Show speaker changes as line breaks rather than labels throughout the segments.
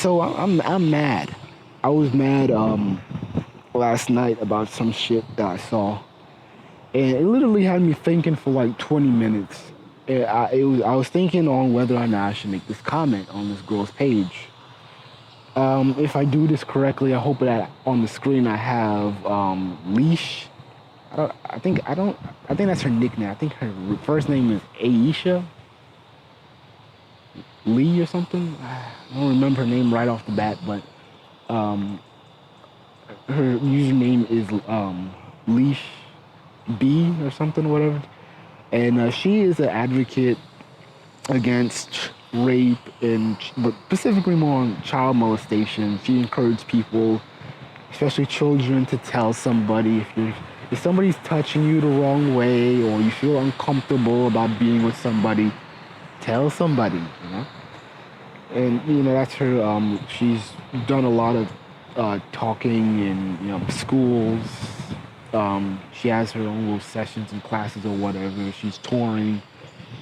So I'm mad. I was mad last night about some shit that I saw, and it literally had me thinking for like 20 minutes. I was thinking on whether or not I should make this comment on this girl's page. If I do this correctly, I hope that on the screen I have Leash. I don't. I think I don't. I think that's her nickname. I think her first name is Aisha Lee or something. I don't remember her name right off the bat, but um, her username is Leash B or something, whatever. And she is an advocate against rape and, but specifically more on child molestation. She encourages people, especially children, to tell somebody if somebody's touching you the wrong way or you feel uncomfortable about being with somebody, tell somebody. And that's her. She's done a lot of talking in schools. She has her own little sessions and classes or whatever. She's touring,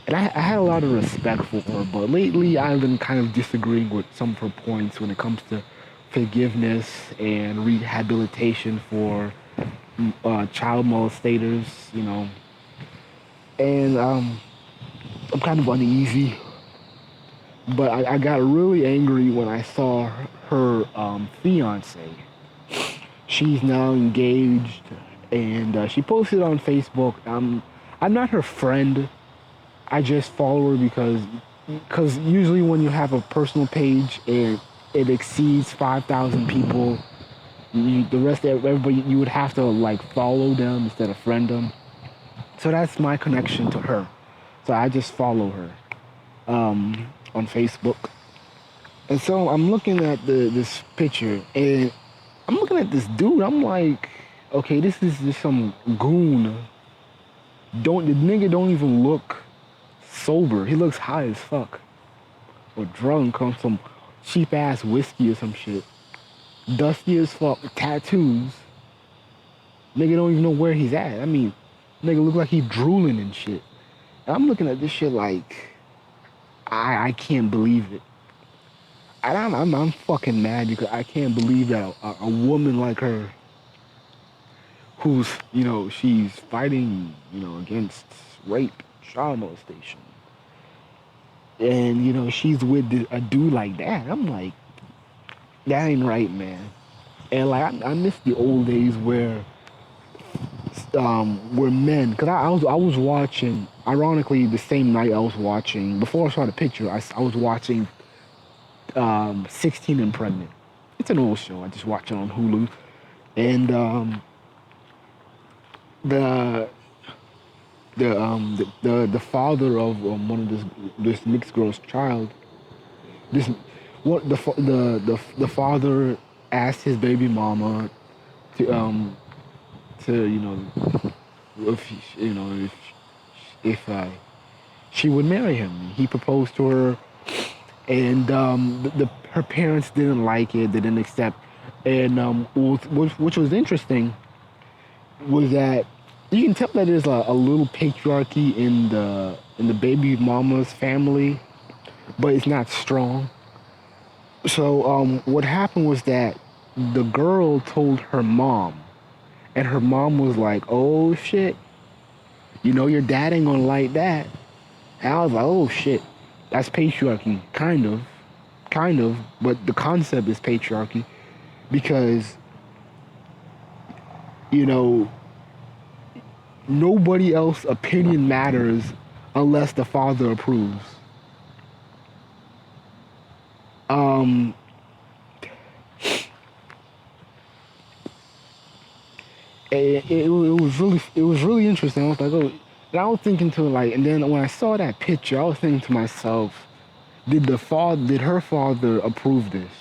and I had a lot of respect for her. But lately, I've been kind of disagreeing with some of her points when it comes to forgiveness and rehabilitation for child molestators. And I'm kind of uneasy. But I got really angry when I saw her fiance. She's now engaged, and she posted on Facebook. I'm not her friend. I just follow her because usually when you have a personal page and it exceeds 5,000 people, the rest of everybody you would have to like follow them instead of friend them. So that's my connection to her. So I just follow her on Facebook. And so I'm looking at this picture, and I'm looking at this dude. I'm like, okay, this is just some goon. The nigga don't even look sober. He looks high as fuck, or drunk on some cheap ass whiskey or some shit. Dusty as fuck, tattoos. Nigga don't even know where he's at. I mean, nigga look like he drooling and shit. And I'm looking at this shit like, I can't believe it. I'm fucking mad because I can't believe that a woman like her, who's she's fighting against rape, child molestation, and she's with a dude like that. I'm like, that ain't right, man. And like I miss the old days where men, because I was watching, ironically the same night I was watching, before I saw the picture, I was watching 16 and Pregnant. It's an old show. I just watch it on Hulu. And the the father of one of this mixed girl's child, this what the father asked his baby mama to if if she would marry him. He proposed to her, and her parents didn't like it. They didn't accept. And which was interesting was that you can tell that there's a little patriarchy in the baby mama's family, but it's not strong. So what happened was that the girl told her mom, and her mom was like, "Oh shit, your dad ain't gonna like that." And I was like, "Oh shit, that's patriarchy, kind of, but the concept is patriarchy because you know nobody else opinion matters unless the father approves." Um, it was really interesting. I was like, oh, and I was thinking to like, and then when I saw that picture, I was thinking to myself, did her father approve this?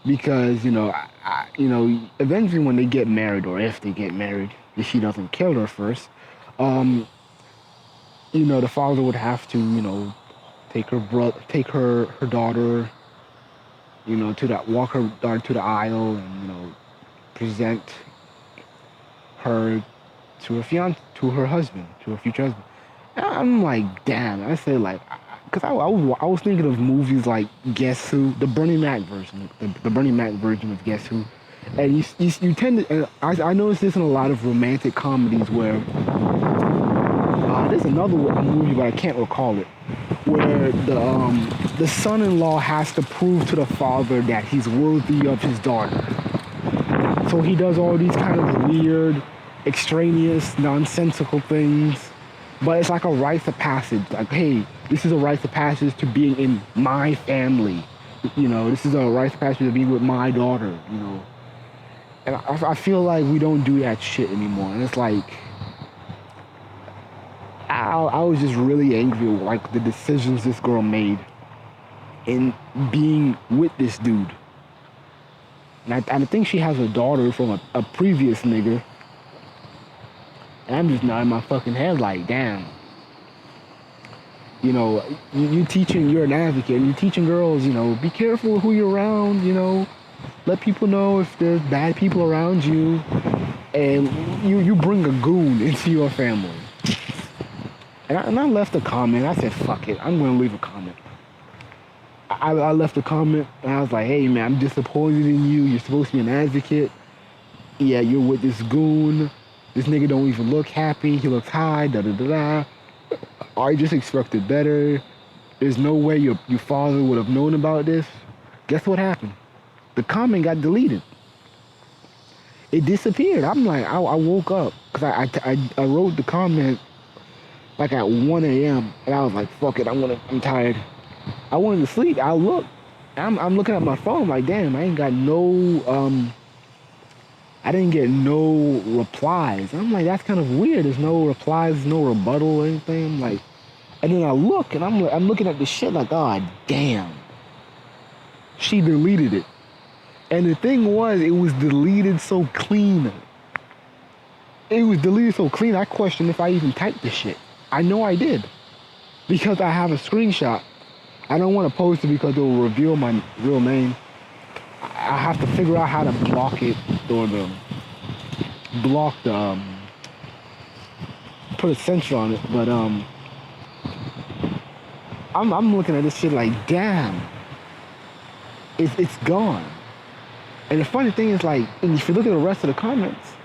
Because eventually when they get married, or if they get married, if she doesn't kill her first, um, the father would have to take her daughter, to that walk her daughter to the aisle, and present her to her husband, to her future husband. And I'm like, damn. I say like, because I was thinking of movies like Guess Who, the Bernie Mac version, the Bernie Mac version of Guess Who, and you tend to, and I noticed this in a lot of romantic comedies where there's another movie but I can't recall it, where the son-in-law has to prove to the father that he's worthy of his daughter. So he does all these kind of weird, extraneous, nonsensical things. But it's like a rite of passage. Like, hey, this is a rite of passage to being in my family. You know, this is a rite of passage to being with my daughter, you know. And I feel like we don't do that shit anymore. And it's like, I was just really angry with like the decisions this girl made in being with this dude. And I think she has a daughter from a previous nigga. And I'm just nodding my fucking head like, damn. You know, you teaching, you're an advocate, and you're teaching girls, you know, be careful who you're around, you know. Let people know if there's bad people around you. And you bring a goon into your family. And I left a comment. I said, fuck it. I'm going to leave a comment. I left a comment, and I was like, hey, man, I'm disappointed in you. You're supposed to be an advocate. Yeah, you're with this goon. This nigga don't even look happy. He looks high, da-da-da-da. I just expected better. There's no way your father would have known about this. Guess what happened? The comment got deleted. It disappeared. I'm like, I woke up, because I wrote the comment like at 1 a.m. and I was like, fuck it, I'm tired. I wanted to sleep. I look. I'm looking at my phone like, damn, I ain't got no, I didn't get no replies. I'm like, that's kind of weird. There's no replies, no rebuttal or anything. I'm like, and then I look, and I'm looking at this shit like, oh, damn. She deleted it. And the thing was, it was deleted so clean. It was deleted so clean, I questioned if I even typed the shit. I know I did. Because I have a screenshot. I don't want to post it because it will reveal my real name. I have to figure out how to block it or put a censor on it. But I'm looking at this shit like, damn, it's gone. And the funny thing is, like, if you look at the rest of the comments,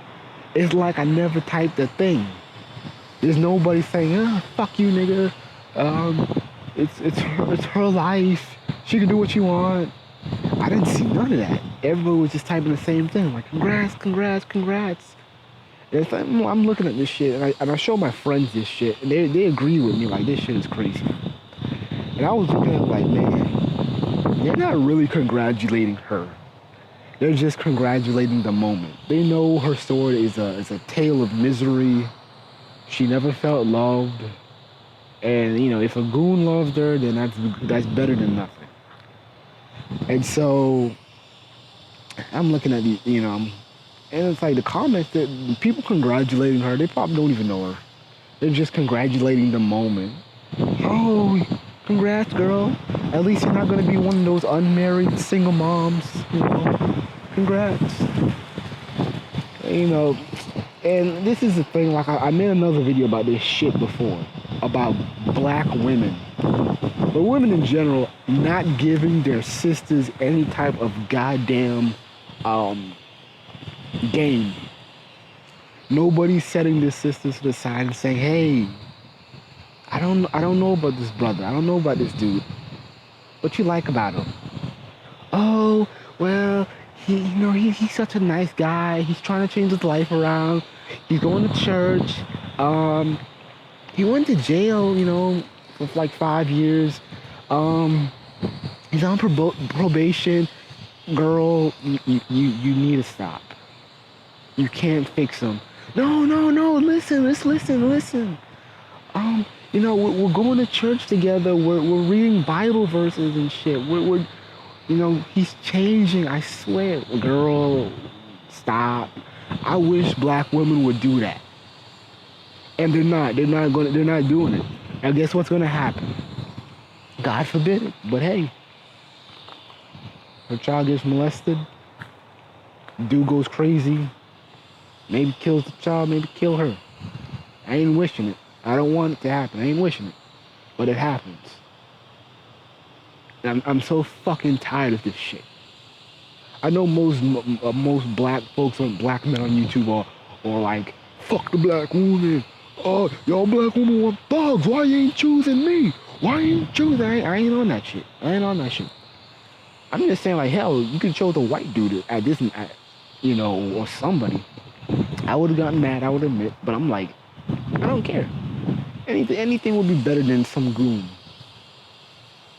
it's like I never typed a thing. There's nobody saying, fuck you, nigga. It's her life. She can do what she wants. I didn't see none of that. Everybody was just typing the same thing, like, congrats, congrats, congrats. And it's like, I'm looking at this shit, and I show my friends this shit, and they agree with me, like, this shit is crazy. And I was looking at it like, man, they're not really congratulating her. They're just congratulating the moment. They know her story is a tale of misery. She never felt loved. And, you know, if a goon loved her, then that's better than nothing. And so, I'm looking at the, you know, and it's like the comments that people congratulating her, they probably don't even know her. They're just congratulating the moment. Oh, congrats, girl. At least you're not going to be one of those unmarried single moms, you know. Congrats. You know, and this is the thing, like, I made another video about this shit before, about black women, but women in general, not giving their sisters any type of goddamn game. Nobody's setting their sisters to the side and saying, hey, I don't know about this brother, I don't know about this dude. What you like about him? Oh, well, he's such a nice guy. He's trying to change his life around. He's going to church. He went to jail, you know, for like 5 years. He's on probation. Girl, you need to stop. You can't fix him. No, listen. You know, we're going to church together. We're reading Bible verses and shit. We're you know, he's changing, I swear. Girl, stop. I wish black women would do that. And they're not doing it. Now guess what's gonna happen? God forbid it, but hey. Her child gets molested. Dude goes crazy. Maybe kills the child, maybe kill her. I ain't wishing it. I don't want it to happen. I ain't wishing it. But it happens. I'm so fucking tired of this shit. I know most black folks on black men on YouTube are like, fuck the black woman. Oh, y'all black women want thugs. Why you ain't choosing me? Why you ain't choosing? I ain't on that shit. I ain't on that shit. I'm just saying, like, hell, you could chose a white dude at this, or somebody. I would have gotten mad, I would admit, but I'm like, I don't care. Anything would be better than some goon.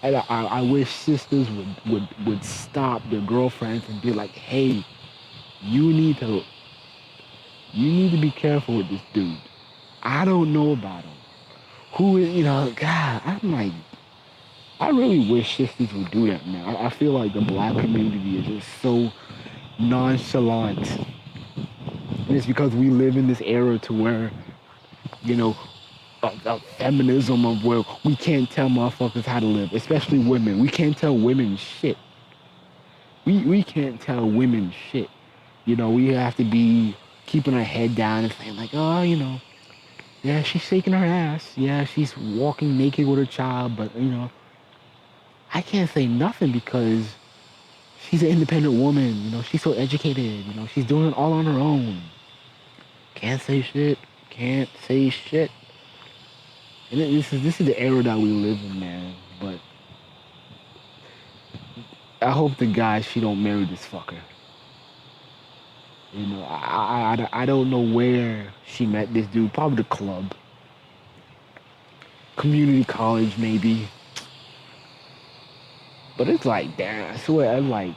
And I wish sisters would stop their girlfriends and be like, hey, you need to be careful with this dude. I don't know about him. Who is, God, I'm like, I really wish sisters would do that, man. I feel like the black community is just so nonchalant. And it's because we live in this era to where, you know, a feminism of where we can't tell motherfuckers how to live, especially women. We can't tell women shit. We can't tell women shit. We have to be keeping our head down and saying like, oh, yeah, she's shaking her ass. Yeah, she's walking naked with her child, but I can't say nothing because she's an independent woman. She's so educated. She's doing it all on her own. Can't say shit. Can't say shit. And this is the era that we live in, man. But I hope the guy she don't marry this fucker. I don't know where she met this dude. Probably the club, community college, maybe. But it's like, damn, I swear, I'm like,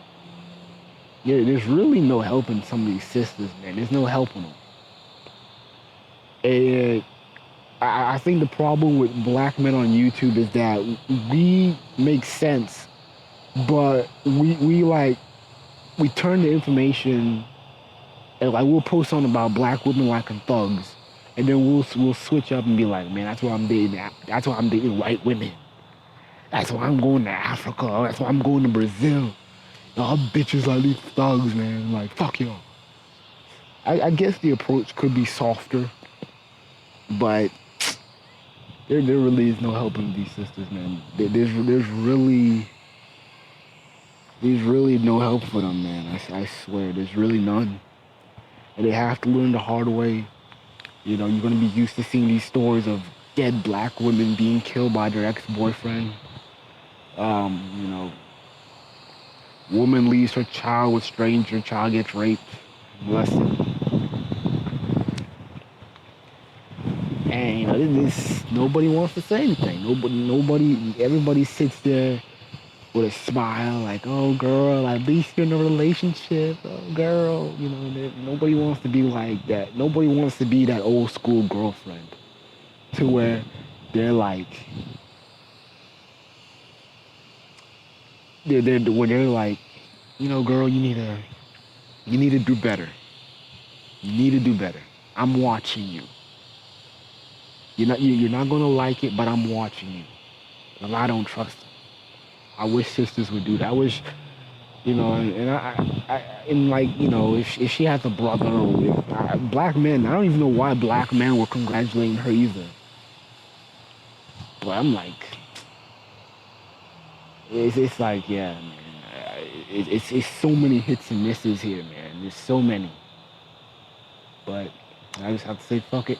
yeah, there's really no helping some of these sisters, man. There's no helping them. And I think the problem with black men on YouTube is that we make sense, but we turn the information and like we'll post something about black women liking thugs, and then we'll switch up and be like, man, that's why I'm dating. That's why I'm dating white women. That's why I'm going to Africa. That's why I'm going to Brazil. Y'all bitches like these thugs, man. Like, fuck y'all. I guess the approach could be softer, but there really is no helping these sisters, man. There's really no help for them, man. I swear, there's really none. And they have to learn the hard way. You're gonna be used to seeing these stories of dead black women being killed by their ex-boyfriend. Woman leaves her child with stranger, child gets raped, molested. And nobody wants to say anything. Everybody sits there with a smile, like, oh girl, at least you're in a relationship, oh girl, nobody wants to be like that. Nobody wants to be that old school girlfriend to where they're like, they're like, girl, you need to do better. You need to do better. I'm watching you. You're not gonna like it, but I'm watching you. And I don't trust them. I wish sisters would do that. I wish, if she has a brother or if, black men, I don't even know why black men were congratulating her either. But I'm like, it's like, yeah, man. It's so many hits and misses here, man. There's so many. But I just have to say, fuck it.